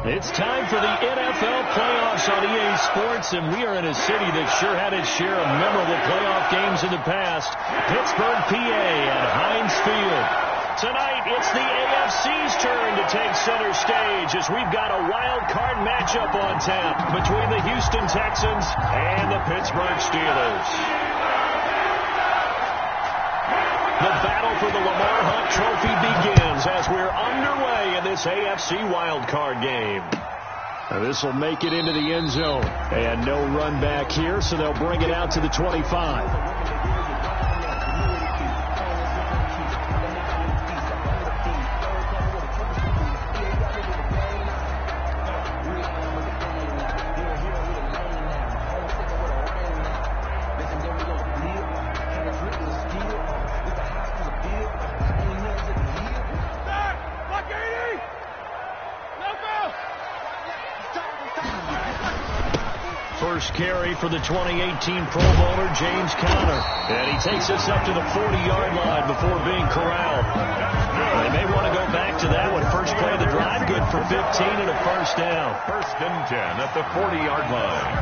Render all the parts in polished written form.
It's time for the NFL playoffs on EA Sports, and we are in a city that sure had its share of memorable playoff games in the past. Pittsburgh, PA at Heinz Field. Tonight, it's the AFC's turn to take center stage as we've got a wild card matchup on tap between the Houston Texans and the Pittsburgh Steelers. The battle for the Lamar Hunt Trophy begins as we're underway in this AFC wildcard game. This will make it into the end zone. And no run back here, so they'll bring it out to the 25. First carry for the 2018 Pro Bowler, James Conner. And he takes us up to the 40-yard line before being corralled. They may want to go back to that one. First play of the drive, good for 15 and a first down. First and 10 at the 40-yard line.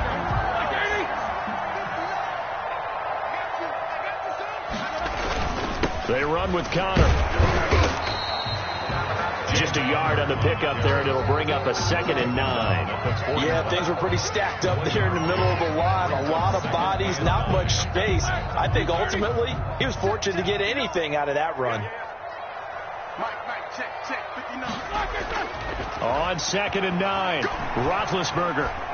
They run with Conner. Just a yard on the pickup there, and it'll bring up a 2nd and 9. Yeah, things were pretty stacked up there in the middle of the line. A lot of bodies, not much space. I think ultimately he was fortunate to get anything out of that run. On 2nd and 9, Roethlisberger.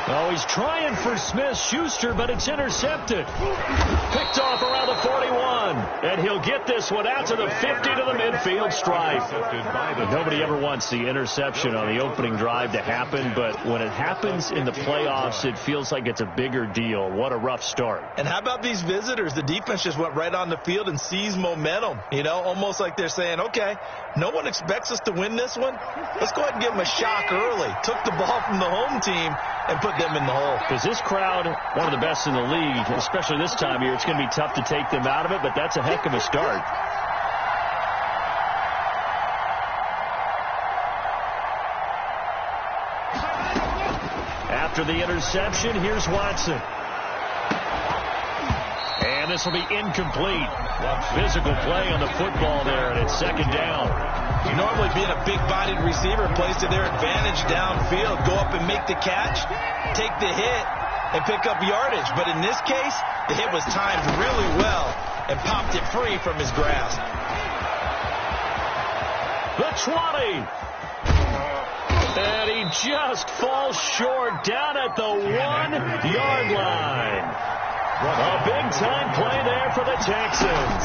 Oh, he's trying for Smith-Schuster, but it's intercepted. Picked off around the 41. And he'll get this one out to the 50 to the midfield stripe. Nobody ever wants the interception on the opening drive to happen, but when it happens in the playoffs, it feels like it's a bigger deal. What a rough start. And how about these visitors? The defense just went right on the field and seized momentum. You know, almost like they're saying, okay, no one expects us to win this one. Let's go ahead and give them a shock early. Took the ball from the home team and put them in the hole. Is this crowd one of the best in the league, especially this time of year? It's going to be tough to take them out of it, but that's a heck of a start. After the interception, here's Watson. And this will be incomplete. Physical play on the football there, and it's 2nd down. Normally being a big-bodied receiver plays to their advantage downfield. Go up and make the catch, take the hit, and pick up yardage. But in this case, the hit was timed really well and popped it free from his grasp. The 20. And he just falls short down at the 1-yard line. A big-time play there for the Texans.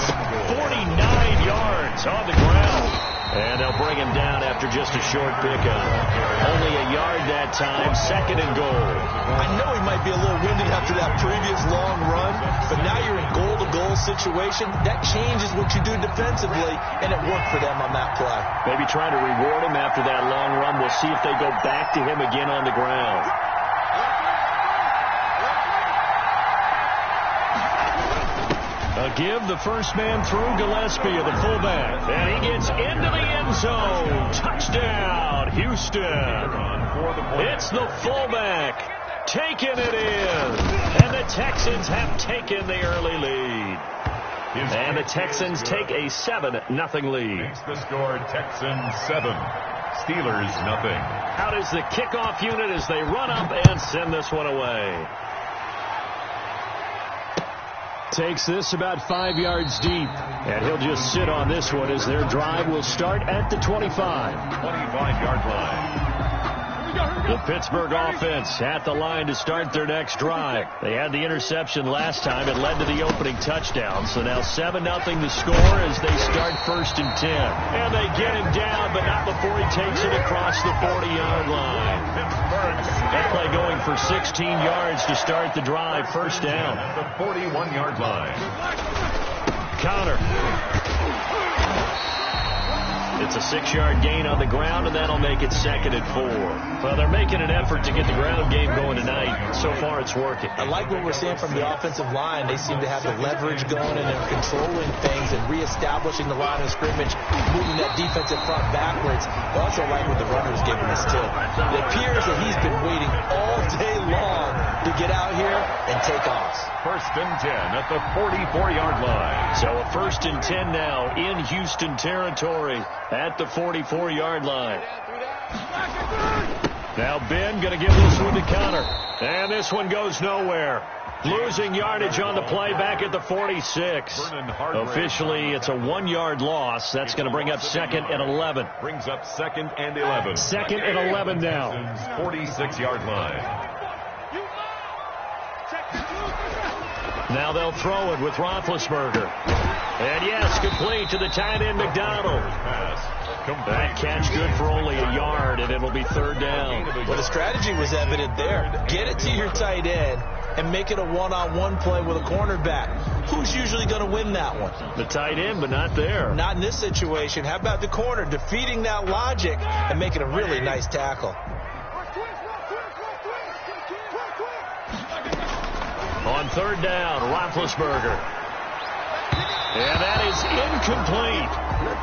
49 yards on the ground. And they'll bring him down after just a short pickup. Only a yard that time, 2nd and goal. I know he might be a little winded after that previous long run, but now you're in goal-to-goal situation. That changes what you do defensively, and it worked for them on that play. Maybe trying to reward him after that long run. We'll see if they go back to him again on the ground. A give, the first man through, Gillespie of the fullback. And he gets into the end zone. Touchdown, Houston. It's the fullback taking it in. And the Texans have taken the early lead. And the Texans take a 7-0 lead. Makes the score Texans 7, Steelers 0. Out is the kickoff unit as they run up and send this one away. Takes this about 5 yards deep. And he'll just sit on this one as their drive will start at the 25. 25-yard line. The Pittsburgh offense at the line to start their next drive. They had the interception last time. It led to the opening touchdown. So now 7-0 the score as they start 1st and 10. And they get him down, but not before he takes it across the 40-yard line. That play going for 16 yards to start the drive. 1st down. At the 41-yard line. Conner. It's a 6-yard gain on the ground, and that'll make it 2nd and 4. Well, they're making an effort to get the ground game going tonight. So far, it's working. I like what we're seeing from the offensive line. They seem to have the leverage going, and they're controlling things and reestablishing the line of scrimmage, moving that defensive front backwards. I also like what the runner's giving us, too. It appears that he's been waiting all day long to get out here and take off. 1st and 10 at the 44-yard line. So a 1st and 10 now in Houston territory at the 44-yard line. Now Ben going to give this one to Connor. And this one goes nowhere. Losing yardage on the play back at the 46. Officially, it's a 1-yard loss. That's going to bring up 2nd and 11. Brings up 2nd and 11. 2nd and 11 now. 46-yard line. Now they'll throw it with Roethlisberger. And yes, complete to the tight end McDonald. That catch good for only a yard, and it'll be 3rd down. Well, the strategy was evident there. Get it to your tight end and make it a one-on-one play with a cornerback. Who's usually going to win that one? The tight end, but not there. Not in this situation. How about the corner defeating that logic and making a really nice tackle? On 3rd down, Roethlisberger. And that is incomplete.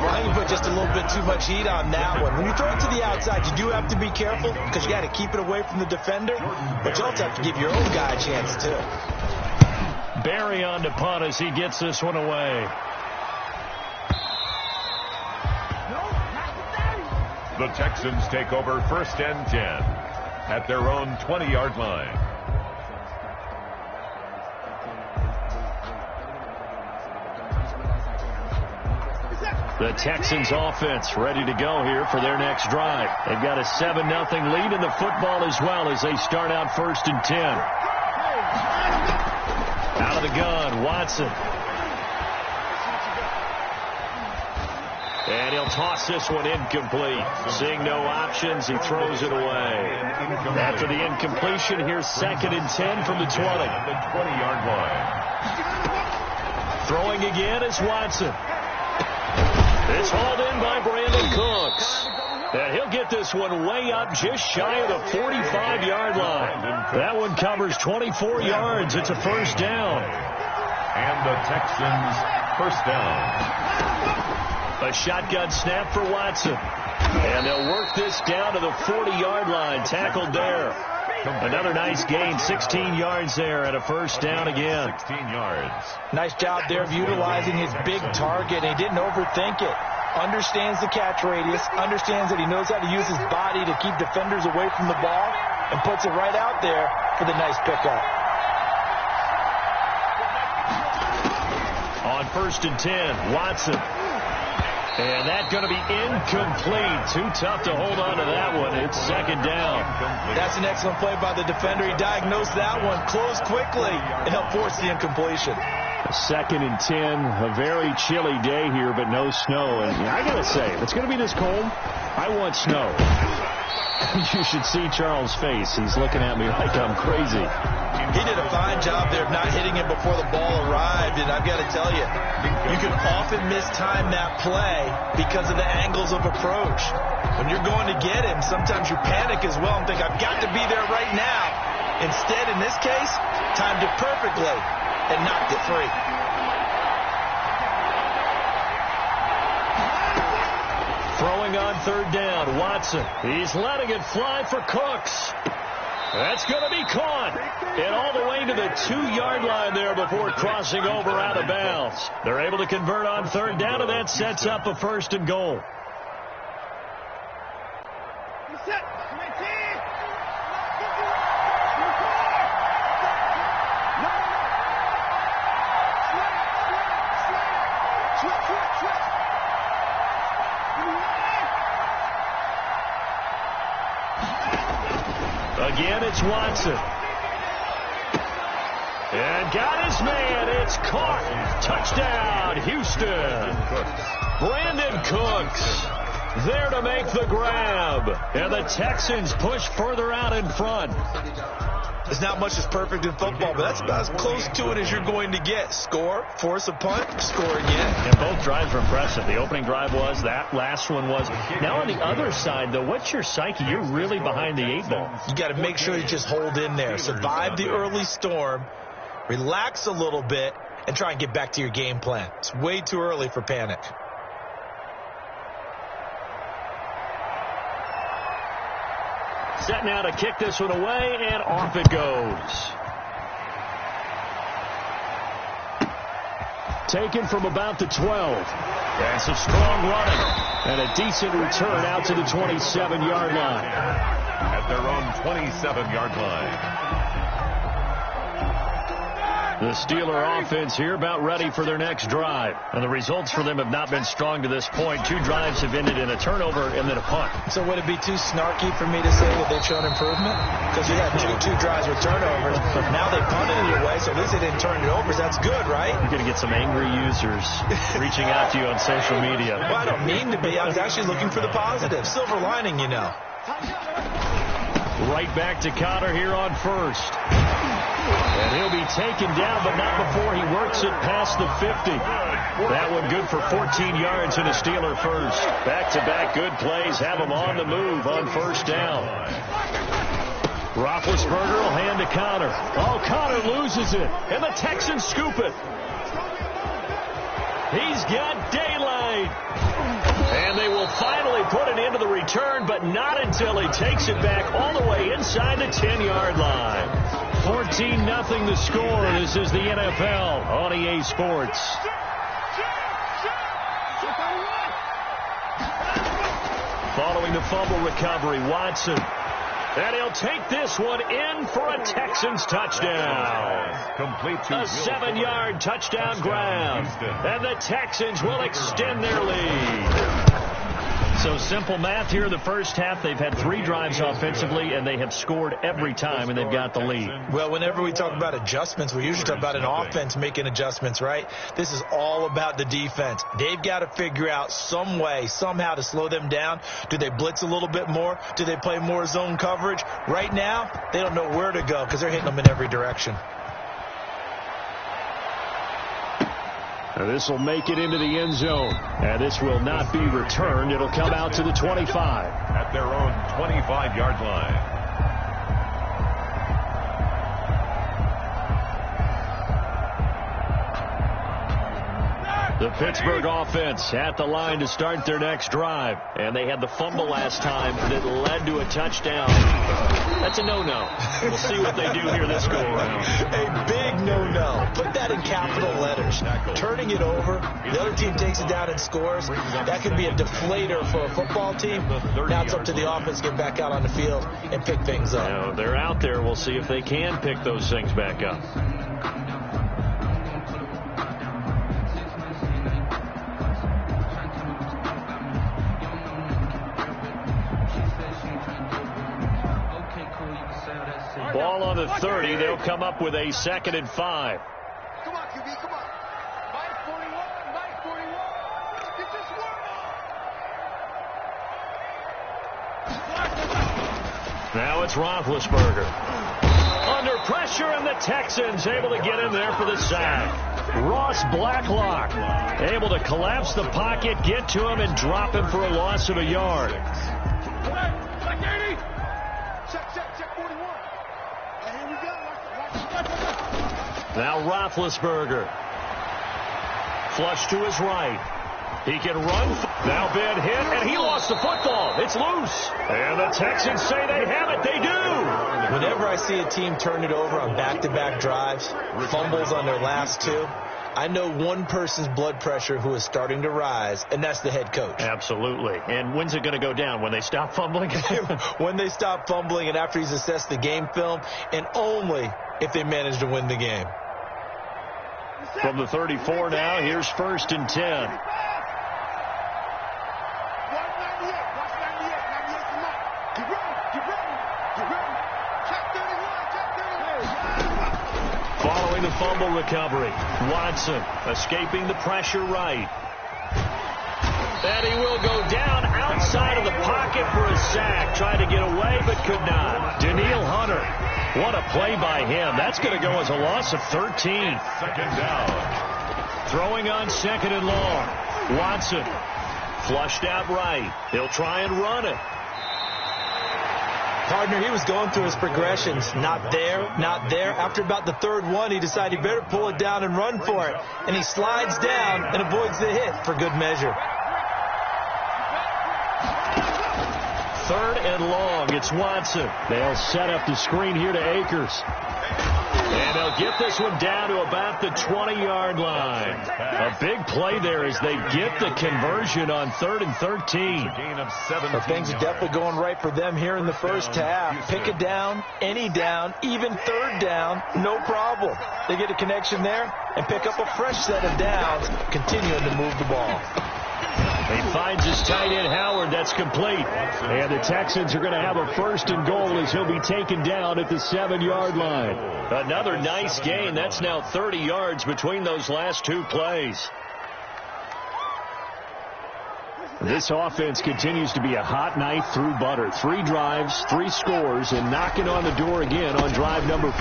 Well, I think you put just a little bit too much heat on that one. When you throw it to the outside, you do have to be careful because you got to keep it away from the defender, but you also have to give your own guy a chance, too. Barry on to punt as he gets this one away. The Texans take over 1st and 10 at their own 20-yard line. The Texans offense ready to go here for their next drive. They've got a 7-0 lead in the football as well as they start out 1st and 10. Out of the gun, Watson. And he'll toss this one incomplete. Seeing no options, he throws it away. After the incompletion, here's 2nd and 10 from the 20. The 20-yard line. Throwing again is Watson. It's hauled in by Brandon Cooks. And he'll get this one way up just shy of the 45-yard line. That one covers 24 yards. It's a 1st down. And the Texans 1st down. A shotgun snap for Watson. And they'll work this down to the 40-yard line. Tackled there. Another nice gain, 16 yards there and a 1st down again. 16 yards. Nice job there of utilizing his big target. He didn't overthink it. Understands the catch radius. Understands that he knows how to use his body to keep defenders away from the ball. And puts it right out there for the nice pickup. On 1st and 10, Watson. And that's going to be incomplete. Too tough to hold on to that one. It's 2nd down. That's an excellent play by the defender. He diagnosed that one, closed quickly, and helped force the incompletion. 2nd and 10, a very chilly day here, but no snow. And I got to say, if it's going to be this cold, I want snow. You should see Charles' face. He's looking at me like I'm crazy. He did a fine job there of not hitting it before the ball arrived, and I've got to tell you, you can often mistime that play because of the angles of approach. When you're going to get him, sometimes you panic as well and think, I've got to be there right now. Instead, in this case, timed it perfectly and knocked it free. Throwing on 3rd down, Watson. He's letting it fly for Cooks. That's going to be caught. And all the way to the 2-yard line there before crossing over out of bounds. They're able to convert on 3rd down, and that sets up a 1st and goal. Again, it's Watson. And got his man. It's caught. Touchdown, Houston. Brandon Cooks there to make the grab. And the Texans push further out in front. There's not much that's perfect in football, but that's about as close to it as you're going to get. Score, force a punt, score again. And both drives were impressive. The opening drive was, that last one was. Now on the other side, though, what's your psyche? You're really behind the 8 ball. You got to make sure you just hold in there. Survive the early storm, relax a little bit, and try and get back to your game plan. It's way too early for panic. Set now to kick this one away, and off it goes. Taken from about the 12. And some strong running. And a decent return out to the 27-yard line. At their own 27-yard line. The Steeler offense here about ready for their next drive. And the results for them have not been strong to this point. 2 drives have ended in a turnover and then a punt. So would it be too snarky for me to say that they've shown improvement? Because we had two drives with turnovers. Now they punted it away, so at least they didn't turn it over. So that's good, right? You're going to get some angry users reaching out to you on social media. Well, I don't mean to be. I was actually looking for the positive. Silver lining, you know. Right back to Connor here on first. And he'll be taken down, but not before he works it past the 50. That one good for 14 yards and a Steeler first. Back-to-back good plays have him on the move on first down. Roethlisberger will hand to Connor. Oh, Connor loses it, and the Texans scoop it. He's got daylight. And they will finally put it into the return, but not until he takes it back all the way inside the 10-yard line. 14-0 the score. This is the NFL on EA Sports. Following the fumble recovery, Watson. And he'll take this one in for a Texans touchdown. Complete to a 7-yard touchdown grab. And the Texans will extend their lead. So simple math here in the first half. They've had 3 drives offensively, and they have scored every time, and they've got the lead. Well, whenever we talk about adjustments, we usually talk about an offense making adjustments, right? This is all about the defense. They've got to figure out some way, somehow to slow them down. Do they blitz a little bit more? Do they play more zone coverage? Right now, they don't know where to go because they're hitting them in every direction. This will make it into the end zone. And this will not be returned. It'll come out to the 25. At their own 25-yard line. The Pittsburgh offense at the line to start their next drive. And they had the fumble last time that led to a touchdown. That's a no-no. We'll see what they do here this go-around. A big no-no. Put that in capital letters. Turning it over, the other team takes it down and scores. That could be a deflator for a football team. Now it's up to the offense to get back out on the field and pick things up. Now, they're out there. We'll see if they can pick those things back up. Ball on the 30. They'll come up with a 2nd and 5. Come on, QB, come on. Mike 41, Mike 41. Get this one. Now it's Roethlisberger. Under pressure, and the Texans able to get in there for the sack. Ross Blacklock able to collapse the pocket, get to him, and drop him for a loss of a yard. Check 41. Here we go. Now Roethlisberger. Flush to his right. He can run. Now been hit, and he lost the football. It's loose. And the Texans say they have it. They do. Whenever I see a team turn it over on back-to-back drives, fumbles on their last 2, I know one person's blood pressure who is starting to rise, and that's the head coach. Absolutely. And when's it going to go down? When they stop fumbling? When they stop fumbling and after he's assessed the game film, and only if they manage to win the game. From the 34 now, here's 1st and 10. Following the fumble recovery, Watson escaping the pressure right. And he will go down outside of the pocket for a sack. Tried to get away, but could not. Daniil Hunter What a play by him. That's going to go as a loss of 13. Second down. Throwing on second and long. Watson flushed out right. He'll try and run it. Partner, he was going through his progressions. Not there, not there. After about the third one, he decided he better pull it down and run for it. And he slides down and avoids the hit for good measure. Third and long. It's Watson. They'll set up the screen here to Akers. And they'll get this one down to about the 20-yard line. A big play there as they get the conversion on 3rd and 13. Well, things are definitely going right for them here in the first half. Pick a down, any down, even third down, no problem. They get a connection there and pick up a fresh set of downs, continuing to move the ball. He finds his tight end, Howard. That's complete. And the Texans are going to have a 1st and goal as he'll be taken down at the 7-yard line. Another nice gain. That's now 30 yards between those last two plays. This offense continues to be a hot knife through butter. 3 drives, 3 scores, and knocking on the door again on drive number 4.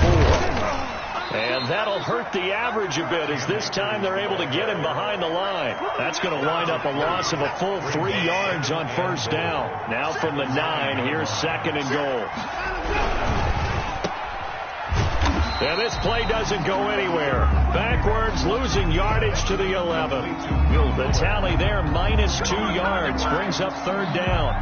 And that'll hurt the average a bit as this time they're able to get him behind the line. That's going to wind up a loss of a full 3 yards on 1st down. Now from the 9, here's 2nd and goal. And this play doesn't go anywhere. Backwards, losing yardage to the 11. The tally there, minus 2 yards, brings up 3rd down.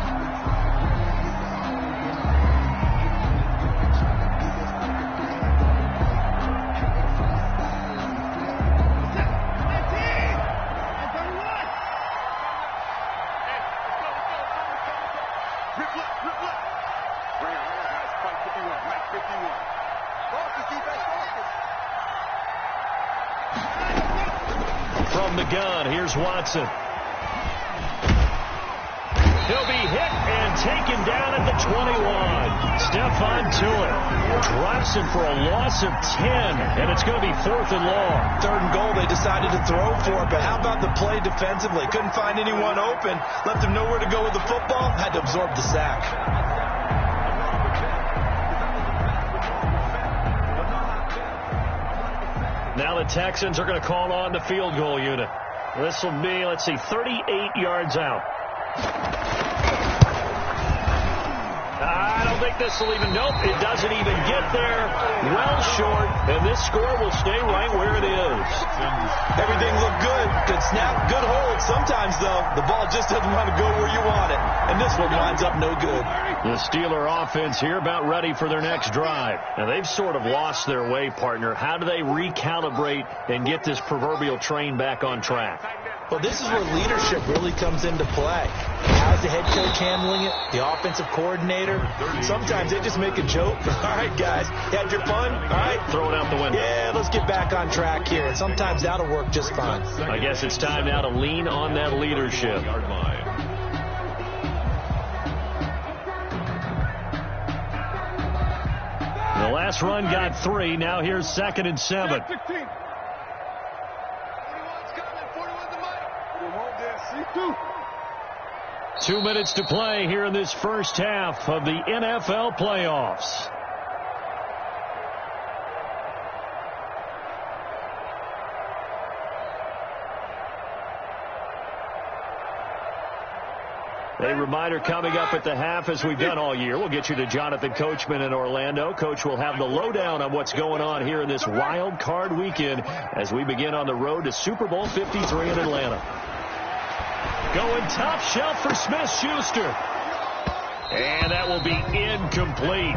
From the gun, here's Watson. He'll be hit and taken down at the 21. Stephon Tuitt drops him for a loss of 10, and it's going to be 4th and long. 3rd and goal, they decided to throw for it, but how about the play defensively? Couldn't find anyone open, left him nowhere to go with the football, had to absorb the sack. Now the Texans are going to call on the field goal unit. This will be, 38 yards out. I don't think this will even, nope, it doesn't even get there. Well short, and this score will stay right where it is. Everything looked good. Good snap, good hold. Sometimes, though, the ball just doesn't want to go where you want it. And this one winds up no good. The Steeler offense here about ready for their next drive. Now, they've sort of lost their way, partner. How do they recalibrate and get this proverbial train back on track? Well, this is where leadership really comes into play. How's the head coach handling it? The offensive coordinator? Sometimes they just make a joke. All right, guys, you had your fun? All right. Throw it out the window. Yeah, let's get back on track here. And sometimes that'll work just fine. I guess it's time now to lean on that leadership. The last run got 3. Now here's 2nd and 7. 2 minutes to play here in this first half of the NFL playoffs. A reminder coming up at the half, as we've done all year. We'll get you to Jonathan Coachman in Orlando. Coach will have the lowdown on what's going on here in this wild card weekend as we begin on the road to Super Bowl 53 in Atlanta. Going top shelf for Smith-Schuster. And that will be incomplete.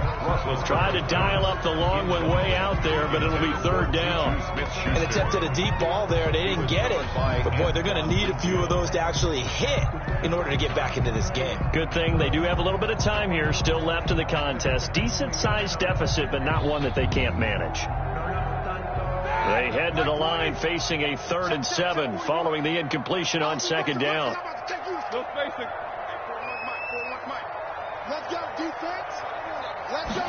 Try to dial up the long one way out there, but it'll be 3rd down. And attempted a deep ball there. They didn't get it. But, boy, they're going to need a few of those to actually hit in order to get back into this game. Good thing they do have a little bit of time here still left in the contest. Decent-sized deficit, but not one that they can't manage. They head to the line facing a 3rd and 7 following the incompletion on 2nd down. No spacing. Let's go, defense. Let's go.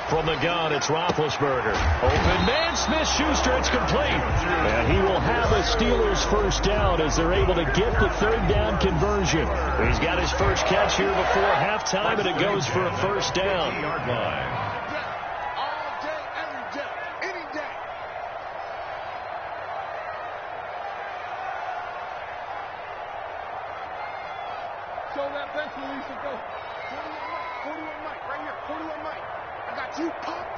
From the gun, it's Roethlisberger. Open man, Smith-Schuster, it's complete. And he will have a Steelers 1st down as they're able to get the 3rd down conversion. He's got his first catch here before halftime, and it goes for a 1st down. Show that bench release and go. 41 Mike, right here. 41 Mike. I got you, pop.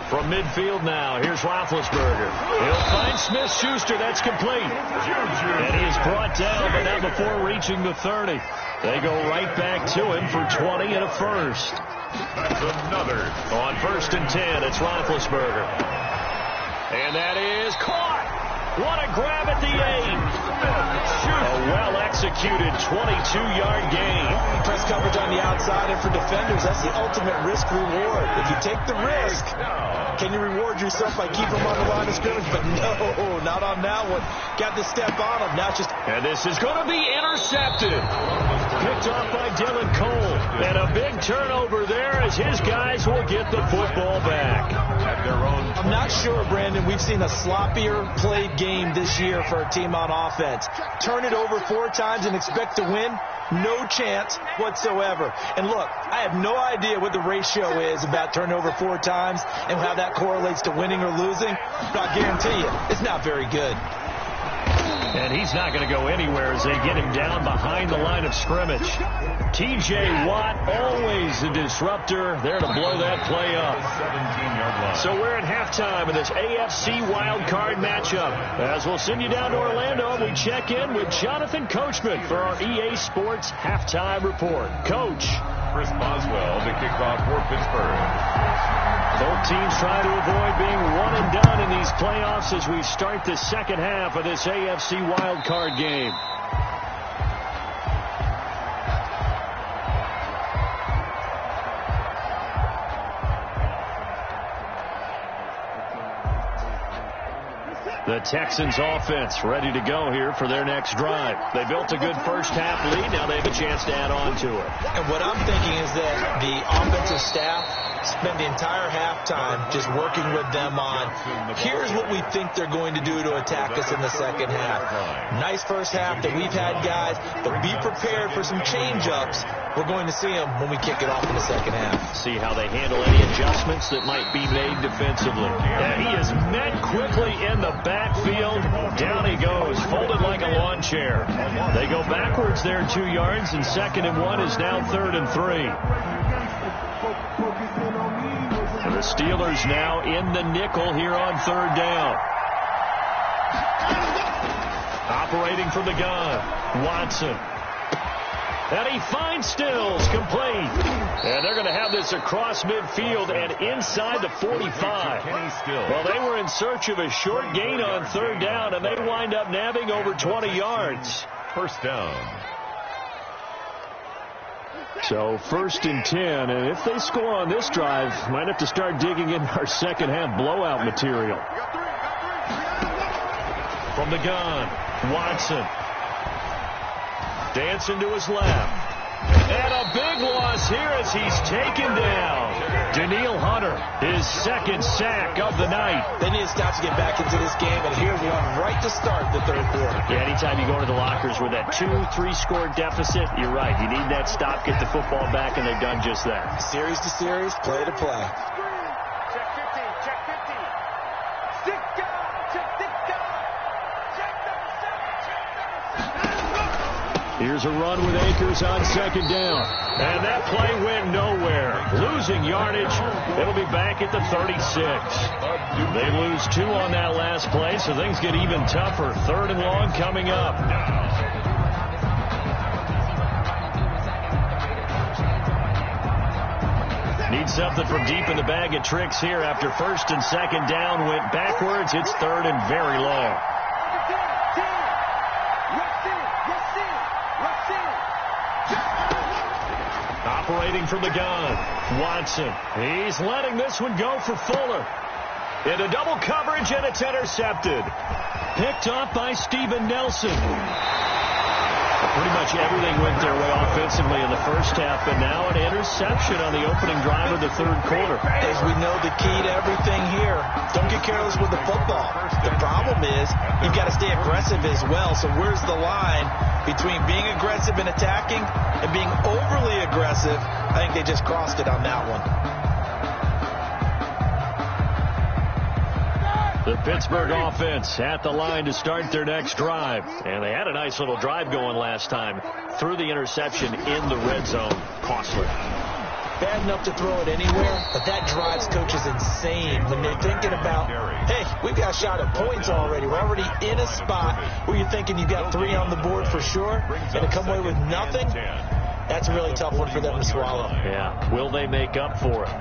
From midfield now, here's Roethlisberger. He'll find Smith-Schuster. That's complete. And he is brought down, but not before reaching the 30. They go right back to him for 20 and a first. That's another. On 1st and 10, it's Roethlisberger. And that is caught. What a grab at the 8. A well-executed 22-yard gain. Press coverage on the outside, and for defenders, that's the ultimate risk-reward. If you take the risk, can you reward yourself by keeping them on the line of scrimmage? But no, not on that one. Got to step on them. Now just... And this is going to be intercepted. Picked off by Dylan Cole. And a big turnover there as his guys will get the football back. At their own. I'm not sure, Brandon, we've seen a sloppier played game this year for a team on offense. Turn it over 4 times and expect to win? No chance whatsoever. And look, I have no idea what the ratio is about turnover 4 times and how that correlates to winning or losing, but I guarantee you, it's not very good. And he's not going to go anywhere as they get him down behind the line of scrimmage. T.J. Watt, always a disruptor, there to blow that play up. 17-yard line. So we're at halftime of this AFC wildcard matchup. As we'll send you down to Orlando, we check in with Jonathan Coachman for our EA Sports Halftime Report. Coach. Chris Boswell to kick off for Pittsburgh. Both teams trying to avoid being one and done in these playoffs as we start the second half of this AFC wildcard game. The Texans offense ready to go here for their next drive. They built a good first half lead. Now they have a chance to add on to it. And what I'm thinking is that the offensive staff spend the entire halftime just working with them on, here's what we think they're going to do to attack us in the second half. Nice first half that we've had, guys, but be prepared for some change-ups. We're going to see them when we kick it off in the second half. See how they handle any adjustments that might be made defensively. And he is met quickly in the backfield. Down he goes, folded like a lawn chair. They go backwards there 2 yards, and 2nd and 1 is now 3rd and 3. And the Steelers now in the nickel here on 3rd down. Operating from the gun, Watson. And he finds Stills, complete. And they're going to have this across midfield and inside the 45. Well, they were in search of a short gain on 3rd down, and they wind up nabbing over 20 yards. First down. So 1st and 10, and if they score on this drive, might have to start digging in our second half blowout material. From the gun, Watson. Dancing to his left. And a big loss here as he's taken down. Daniil Hunter, his 2nd sack of the night. They need to stop to get back into this game, and here's one right to start the 3rd quarter. Yeah, anytime you go into the lockers with that 2-3 score deficit, you're right. You need that stop, get the football back, and they've done just that. Series to series, play to play. Check 15, check 15. Stick down, check stick down. Check number 7, check number 7. Here's a run with Akers on 2nd down. And that play went nowhere. Losing yardage. It'll be back at the 36. They lose 2 on that last play, so things get even tougher. 3rd and long coming up. Need something from deep in the bag of tricks here after 1st and 2nd down went backwards. It's 3rd and very long. Operating from the gun, Watson. He's letting this one go for Fuller. Into double coverage, and it's intercepted. Picked off by Steven Nelson. Pretty much everything went their way offensively in the first half, but now an interception on the opening drive of the 3rd quarter. As we know, the key to everything here, don't get careless with the football. The problem is you've got to stay aggressive as well. So where's the line between being aggressive and attacking and being overly aggressive? I think they just crossed it on that one. The Pittsburgh offense at the line to start their next drive. And they had a nice little drive going last time. Threw the interception in the red zone. Costly. Bad enough to throw it anywhere, but that drives coaches insane when they're thinking about, hey, we've got a shot at points already. We're already in a spot where you're thinking you've got 3 on the board for sure, and to come away with nothing, that's a really tough one for them to swallow. Yeah, will they make up for it?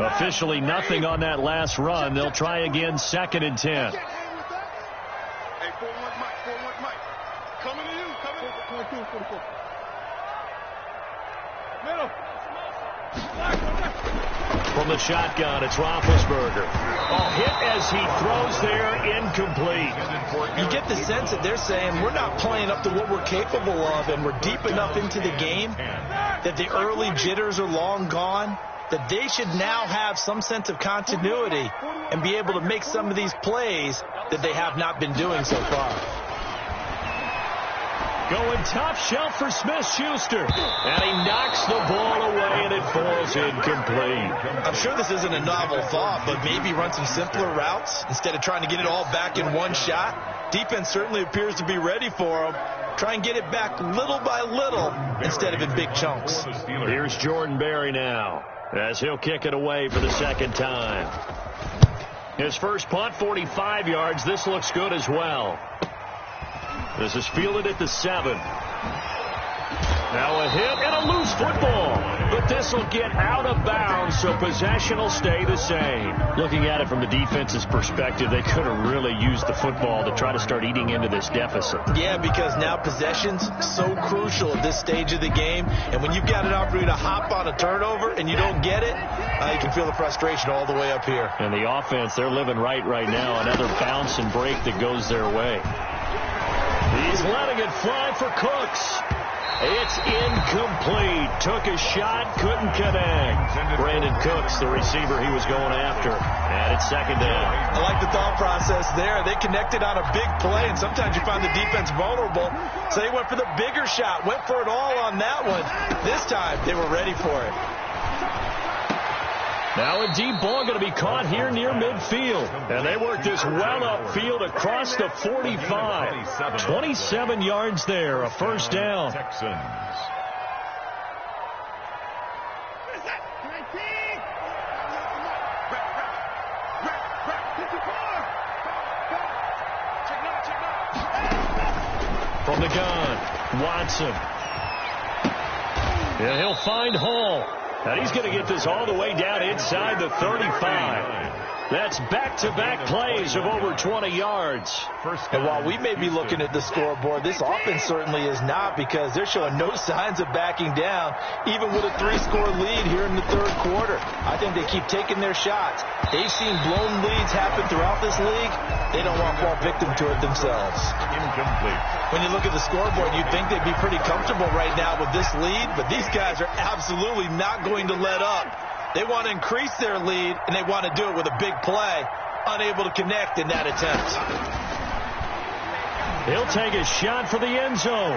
Officially nothing on that last run. They'll try again, 2nd and 10. Hey, 4-1 Mike. Coming to you. Middle. From the shotgun, it's Roethlisberger. Oh, hit as he throws there, incomplete. You get the sense that they're saying we're not playing up to what we're capable of, and we're deep enough into the game that the early jitters are long gone, that they should now have some sense of continuity and be able to make some of these plays that they have not been doing so far. Going top shelf for Smith-Schuster. And he knocks the ball away, and it falls incomplete. I'm sure this isn't a novel thought, but maybe run some simpler routes instead of trying to get it all back in one shot. Defense certainly appears to be ready for him. Try and get it back little by little instead of in big chunks. Here's Jordan Berry now, as he'll kick it away for the 2nd time. His first punt, 45 yards. This looks good as well. This is fielded at the 7. Now a hit and a loose football. But this will get out of bounds, so possession will stay the same. Looking at it from the defense's perspective, they could have really used the football to try to start eating into this deficit. Yeah, because now possession's so crucial at this stage of the game. And when you've got an opportunity to hop on a turnover and you don't get it, you can feel the frustration all the way up here. And the offense, they're living right now. Another bounce and break that goes their way. He's letting it fly for Cooks. It's incomplete. Took a shot, couldn't connect. Brandon Cooks, the receiver he was going after. And it's 2nd down. I like the thought process there. They connected on a big play, and sometimes you find the defense vulnerable. So they went for the bigger shot, went for it all on that one. This time, they were ready for it. Now a deep ball going to be caught here near midfield. And they work this well upfield across the 45. 27 yards there, a 1st down. Texans. From the gun, Watson. And he'll find Hall. And he's going to get this all the way down inside the 35. That's back-to-back plays of over 20 yards. And while we may be looking at the scoreboard, this offense certainly is not, because they're showing no signs of backing down, even with a 3-score lead here in the 3rd quarter. I think they keep taking their shots. They've seen blown leads happen throughout this league. They don't want to fall victim to it themselves. Incomplete. When you look at the scoreboard, you'd think they'd be pretty comfortable right now with this lead, but these guys are absolutely not going to let up. They want to increase their lead, and they want to do it with a big play. Unable to connect in that attempt. He'll take a shot for the end zone.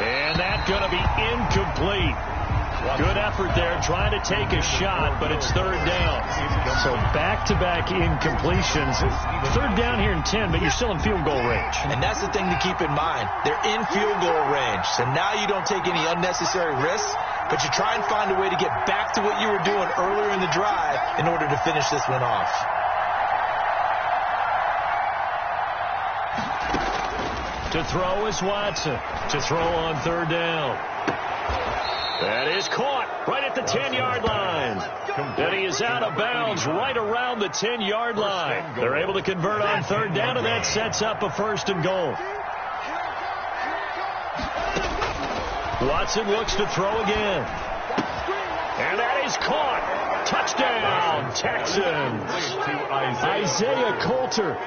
And that's going to be incomplete. Good effort there trying to take a shot, but it's 3rd down. So back-to-back incompletions. 3rd down here in 10, but you're still in field goal range. And that's the thing to keep in mind. They're in field goal range, so now you don't take any unnecessary risks, but you try and find a way to get back to what you were doing earlier in the drive in order to finish this one off. To throw is Watson. To throw on 3rd down. That is caught right at the 10-yard line. And he is out of bounds right around the 10-yard line. They're able to convert on 3rd down, and that sets up a 1st and goal. Watson looks to throw again. And that is caught. Touchdown, Texans. Isaiah Coulter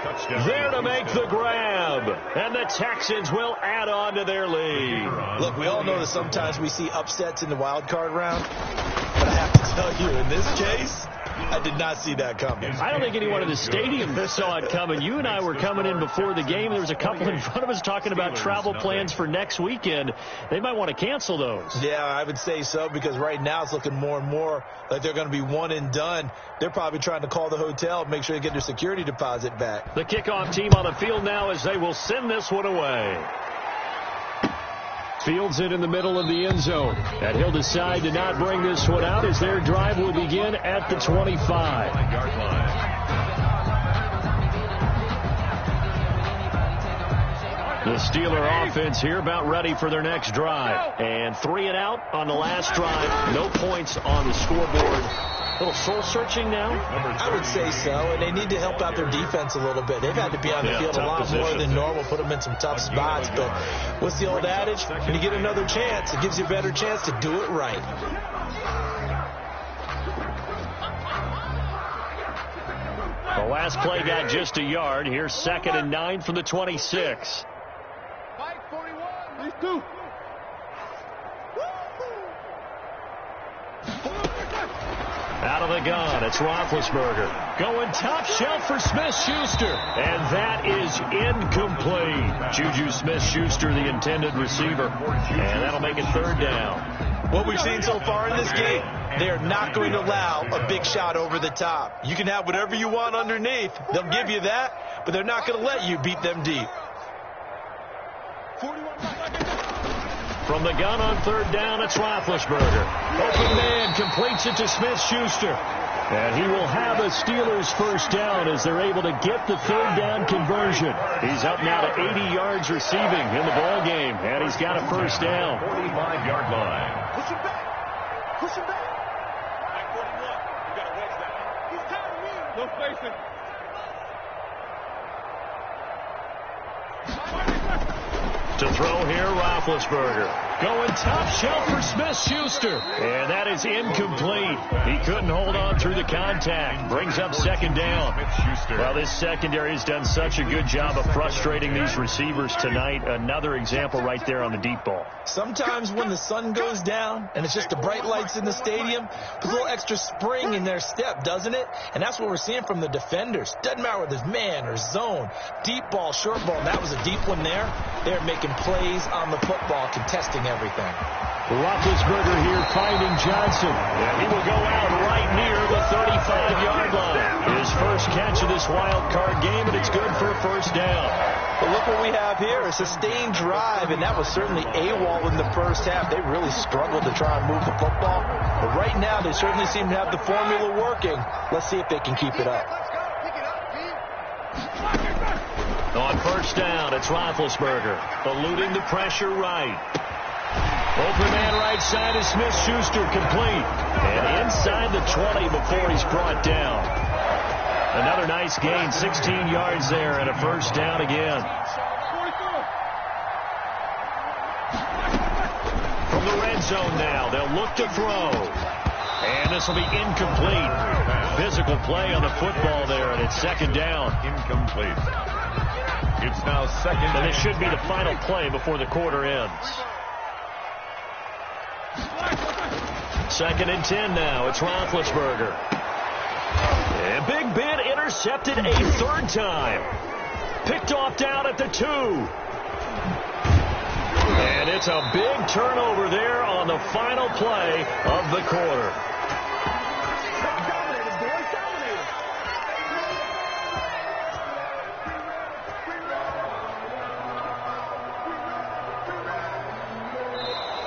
there to make the grab. And the Texans will add on to their lead. Look, we all know that sometimes we see upsets in the wild card round, but I have to tell you, in this case, I did not see that coming. I don't think anyone in the stadium saw it coming. You and I were coming in before the game. There was a couple in front of us talking about travel plans for next weekend. They might want to cancel those. Yeah, I would say so, because right now it's looking more and more like they're going to be one and done. They're probably trying to call the hotel and make sure they get their security deposit back. The kickoff team on the field now as they will send this one away. Fields it in the middle of the end zone. And he'll decide to not bring this one out as their drive will begin at the 25. The Steeler offense here about ready for their next drive. And 3 and out on the last drive. No points on the scoreboard. A little soul-searching now? I would say so, and they need to help out their defense a little bit. They've had to be on the field a lot more than normal, put them in some tough spots. But what's the old adage? When you get another chance, it gives you a better chance to do it right. The last play got just a yard. Here's 2nd and 9 from the 26. Mike 41. These two. Out of the gun, it's Roethlisberger. Going top shelf for Smith-Schuster. And that is incomplete. Juju Smith-Schuster, the intended receiver. And that'll make it 3rd down. What we've seen so far in this game, they are not going to allow a big shot over the top. You can have whatever you want underneath. They'll give you that, but they're not going to let you beat them deep. 41. From the gun on 3rd down, it's Roethlisberger. Open man completes it to Smith-Schuster. And he will have a Steelers 1st down as they're able to get the 3rd down conversion. He's up now to 80 yards receiving in the ball game, and he's got a 1st down. 45-yard line. Push him back. Push him back. Mike 41. You got to wedge that. He's tired of me. No spacing. To throw here, Roethlisberger. Going top shelf for Smith-Schuster. And that is incomplete. He couldn't hold on through the contact. Brings up 2nd down. Well, this secondary has done such a good job of frustrating these receivers tonight. Another example right there on the deep ball. Sometimes when the sun goes down and it's just the bright lights in the stadium, puts a little extra spring in their step, doesn't it? And that's what we're seeing from the defenders. Doesn't matter whether it's man or zone, deep ball, short ball. And that was a deep one there. They're making plays on the football, contesting everything. Roethlisberger here finding Johnson. And he will go out right near the 35-yard line. His first catch of this wild card game, and it's good for a 1st down. But look what we have here, a sustained drive, and that was certainly AWOL in the 1st half. They really struggled to try and move the football. But right now, they certainly seem to have the formula working. Let's see if they can keep it up. On 1st down, it's Roethlisberger, eluding the pressure right. Open man right side is Smith-Schuster, complete. And inside the 20 before he's brought down. Another nice gain, 16 yards there, and a 1st down again. From the red zone now, they'll look to throw. And this will be incomplete. Physical play on the football there, and it's 2nd down. Incomplete. It's now 2nd. And this should be the final play before the quarter ends. 2nd and 10 now. It's Roethlisberger. And Big Ben intercepted a 3rd time. Picked off down at the 2. And it's a big turnover there on the final play of the quarter.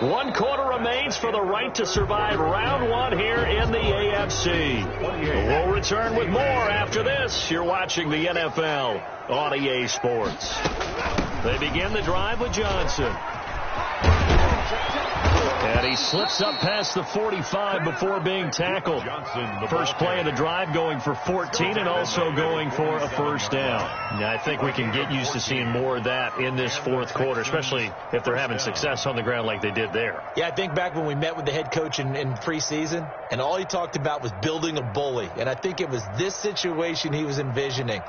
One quarter remains for the right to survive round 1 here in the AFC. We'll return with more after this. You're watching the NFL on EA Sports. They begin the drive with Johnson. And he slips up past the 45 before being tackled. First play of the drive going for 14 and also going for a 1st down. Now, I think we can get used to seeing more of that in this 4th quarter, especially if they're having success on the ground like they did there. Yeah, I think back when we met with the head coach in preseason, and all he talked about was building a bully. And I think it was this situation he was envisioning.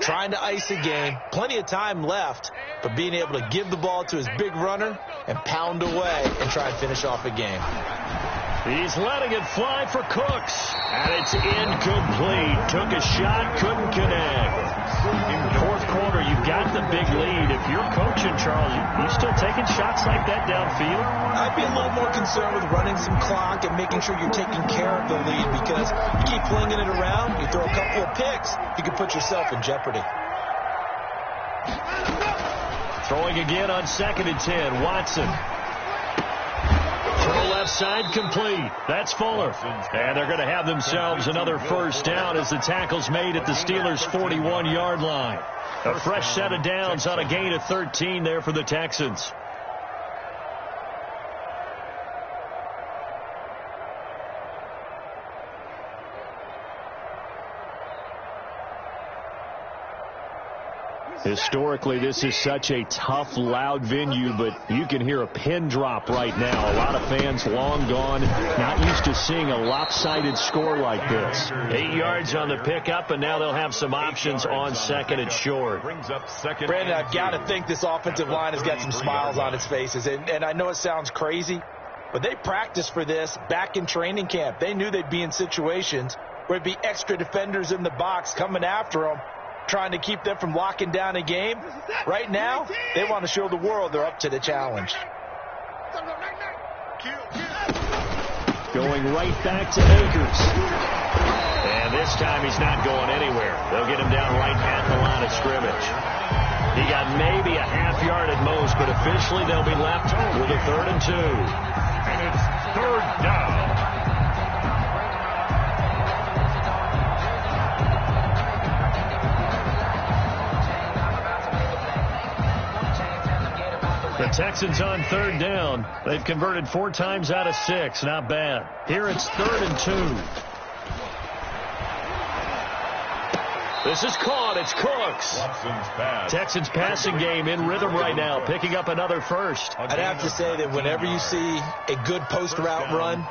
Trying to ice a game, plenty of time left, but being able to give the ball to his big runner and pound away and try and finish off a game. He's letting it fly for Cooks. And it's incomplete. Took a shot, couldn't connect. In the fourth quarter, you've got the big lead. If you're coaching, Charles, you still taking shots like that downfield? I'd be a little more concerned with running some clock and making sure you're taking care of the lead, because you keep flinging it around, you throw a couple of picks, you can put yourself in jeopardy. Throwing again on 2nd and 10. Watson. Throw left side, complete. That's Fuller. And they're going to have themselves another first down as the tackle's made at the Steelers' 41-yard line. A fresh set of downs on a gain of 13 there for the Texans. Historically, this is such a tough, loud venue, but you can hear a pin drop right now. A lot of fans long gone, not used to seeing a lopsided score like this. 8 yards on the pickup, and now they'll have some options on 2nd and short. Brandon, I've got to think this offensive line has got some smiles on its faces, and I know it sounds crazy, but they practiced for this back in training camp. They knew they'd be in situations where there'd be extra defenders in the box coming after them, trying to keep them from locking down a game. Right now, they want to show the world they're up to the challenge. Going right back to Akers. And this time he's not going anywhere. They'll get him down right at the line of scrimmage. He got maybe a half yard at most, but officially they'll be left with a 3rd and 2. And it's 3rd down. The Texans on 3rd down. They've converted 4 times out of 6. Not bad. Here it's 3rd and 2. This is caught. It's Cooks. Texans passing game in rhythm right now, picking up another first. I'd have to say that whenever you see a good post route run,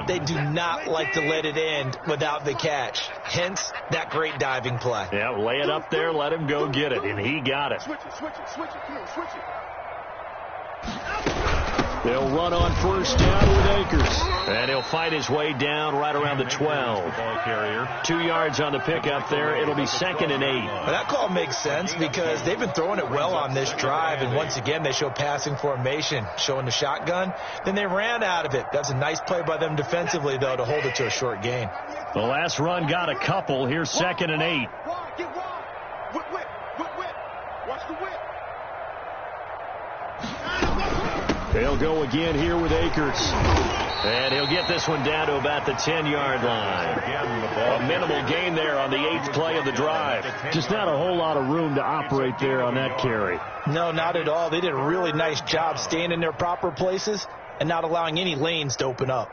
they do not like to let it end without the catch. Hence, that great diving play. Yeah, lay it up there, let him go get it, and he got it. Switch it. Come on, switch it. They'll run on 1st down with Akers. And he'll fight his way down right around the 12. 2 yards on the pickup there. It'll be 2nd and 8. But that call makes sense because they've been throwing it well on this drive. And once again, they show passing formation, showing the shotgun. Then they ran out of it. That's a nice play by them defensively, though, to hold it to a short gain. The last run got a couple. Here's 2nd and 8. Get wide. Whip. Watch the whip. They'll go again here with Akers. And he'll get this one down to about the 10-yard line. A minimal gain there on the 8th play of the drive. Just not a whole lot of room to operate there on that carry. No, not at all. They did a really nice job staying in their proper places and not allowing any lanes to open up.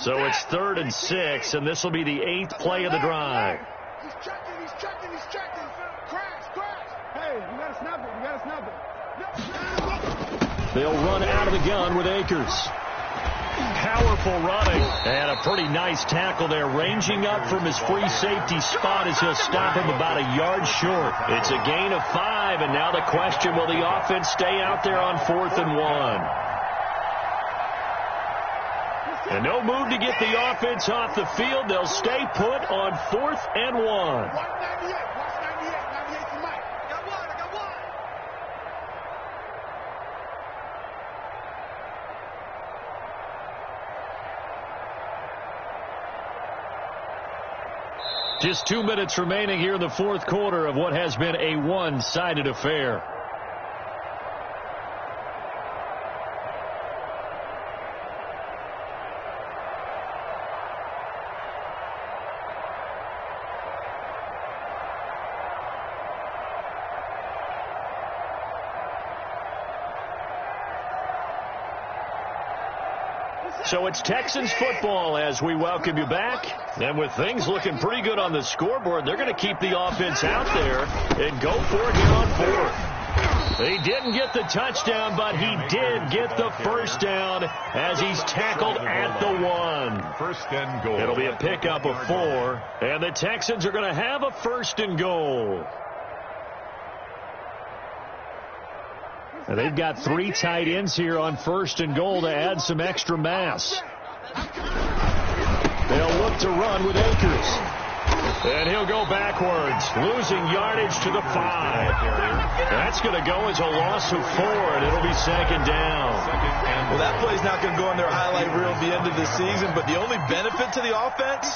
So it's 3rd and 6, and this will be the 8th play of the drive. He's checking. Crash. Hey, you gotta snap it. They'll run out of the gun with Akers. Powerful running. And a pretty nice tackle there, ranging up from his free safety spot as he'll stop him about a yard short. It's a gain of 5, and now the question, will the offense stay out there on 4th and 1? And no move to get the offense off the field. They'll stay put on 4th and 1. Watch 98. 98 to Mike. I got one. Just 2 minutes remaining here in the 4th quarter of what has been a one-sided affair. So it's Texans football as we welcome you back. And with things looking pretty good on the scoreboard, they're going to keep the offense out there and go for it here on 4th. He didn't get the touchdown, but he did get the first down as he's tackled at the 1. 1st and goal. It'll be a pickup of 4, and the Texans are going to have a 1st and goal. Now they've got 3 tight ends here on 1st and goal to add some extra mass. They'll look to run with Akers. And he'll go backwards, losing yardage to the 5. That's going to go as a loss of 4, and it'll be 2nd down. Well, that play's not going to go on their highlight reel at the end of the season, but the only benefit to the offense,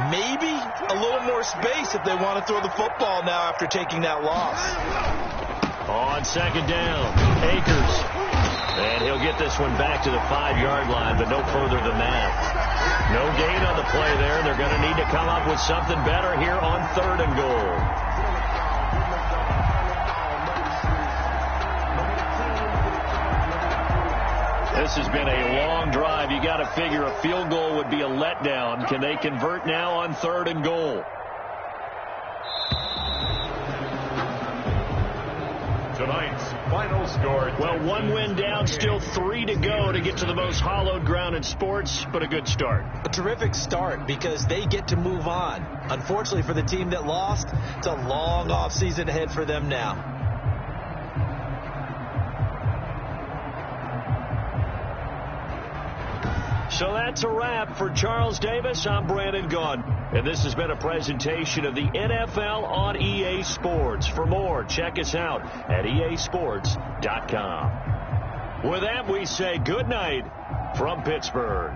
maybe a little more space if they want to throw the football now after taking that loss. On 2nd down, Akers. And he'll get this one back to the 5-yard line, but no further than that. No gain on the play there. They're going to need to come up with something better here on 3rd and goal. This has been a long drive. You got to figure a field goal would be a letdown. Can they convert now on 3rd and goal? Tonight's final score. Well, 1 win down, still 3 to go to get to the most hallowed ground in sports, but a good start. A terrific start because they get to move on. Unfortunately for the team that lost, it's a long offseason ahead for them now. So that's a wrap for Charles Davis. I'm Brandon Gaudin. And this has been a presentation of the NFL on EA Sports. For more, check us out at easports.com. With that, we say good night from Pittsburgh.